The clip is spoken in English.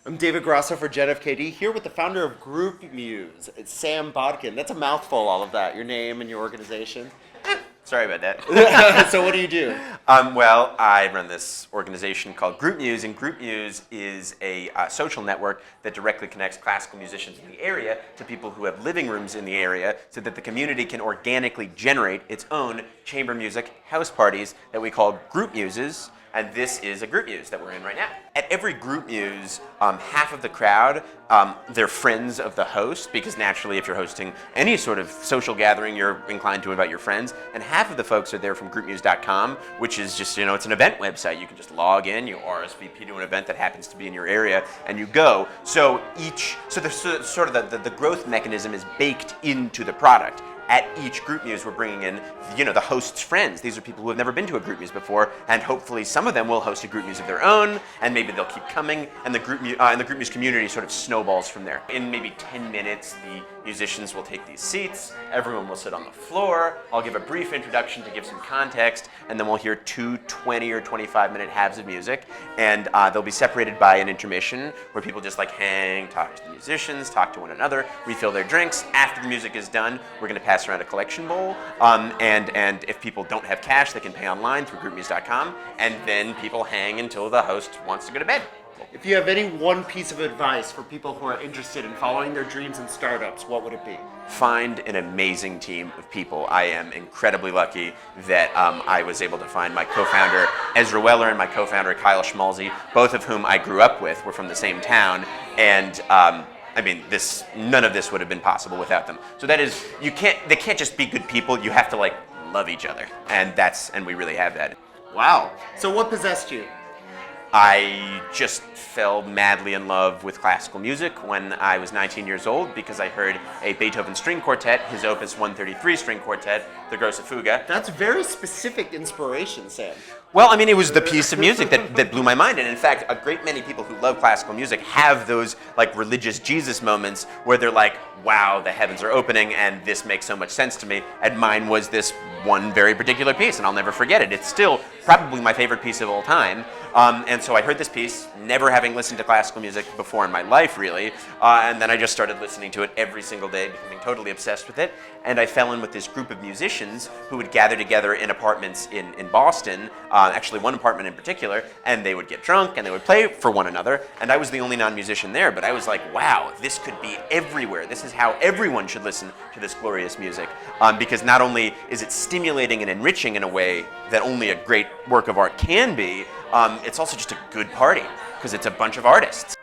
I'm David Grasso for Gen FKD, here with the founder of Groupmuse. It's Sam Bodkin. That's a mouthful, all of that. Your name and your organization. Sorry about that. So what do you do? Well, I run this organization called Groupmuse, and Groupmuse is a social network that directly connects classical musicians in the area to people who have living rooms in the area so that the community can organically generate its own chamber music house parties that we call Group Muses. And this is a group muse that we're in right now. At every group muse, half of the crowd, they're friends of the host, because naturally if you're hosting any sort of social gathering, you're inclined to invite your friends. And half of the folks are there from groupmuse.com, which is just, it's an event website. You can just log in, you RSVP to an event that happens to be in your area, and you go. So the growth mechanism is baked into the product. At each group muse, we're bringing in, the host's friends. These are people who have never been to a group muse before, and hopefully some of them will host a group muse of their own, and maybe they'll keep coming, and the group muse community sort of snowballs from there. In maybe 10 minutes, the musicians will take these seats, everyone will sit on the floor, I'll give a brief introduction to give some context, and then we'll hear two 20 or 25-minute halves of music, and they'll be separated by an intermission where people just hang, talk to the musicians, talk to one another, refill their drinks. After the music is done, we're going to pass around a collection bowl, and if people don't have cash, they can pay online through groupmuse.com, and then people hang until the host wants to go to bed. If you have any one piece of advice for people who are interested in following their dreams and startups, what would it be? Find an amazing team of people. I am incredibly lucky that I was able to find my co-founder Ezra Weller and my co-founder Kyle Schmalzi, both of whom I grew up with. We're from the same town, and none of this would have been possible without them. So that is, they can't just be good people. You have to love each other, and we really have that. Wow. So what possessed you? I just fell madly in love with classical music when I was 19 years old because I heard a Beethoven string quartet, his opus 133 string quartet, the Grosse Fuga. That's very specific inspiration, Sam. Well, it was the piece of music that blew my mind. And in fact, a great many people who love classical music have those religious Jesus moments where they're like, wow, the heavens are opening and this makes so much sense to me. And mine was this one very particular piece, and I'll never forget it. It's still probably my favorite piece of all time. And so I heard this piece, never having listened to classical music before in my life, really. And then I just started listening to it every single day, becoming totally obsessed with it. And I fell in with this group of musicians who would gather together in apartments in Boston, actually one apartment in particular, and they would get drunk and they would play for one another. And I was the only non-musician there, but I was like, wow, this could be everywhere. This is how everyone should listen to this glorious music. Because not only is it stimulating and enriching in a way that only a great work of art can be, it's also just a good party, because it's a bunch of artists.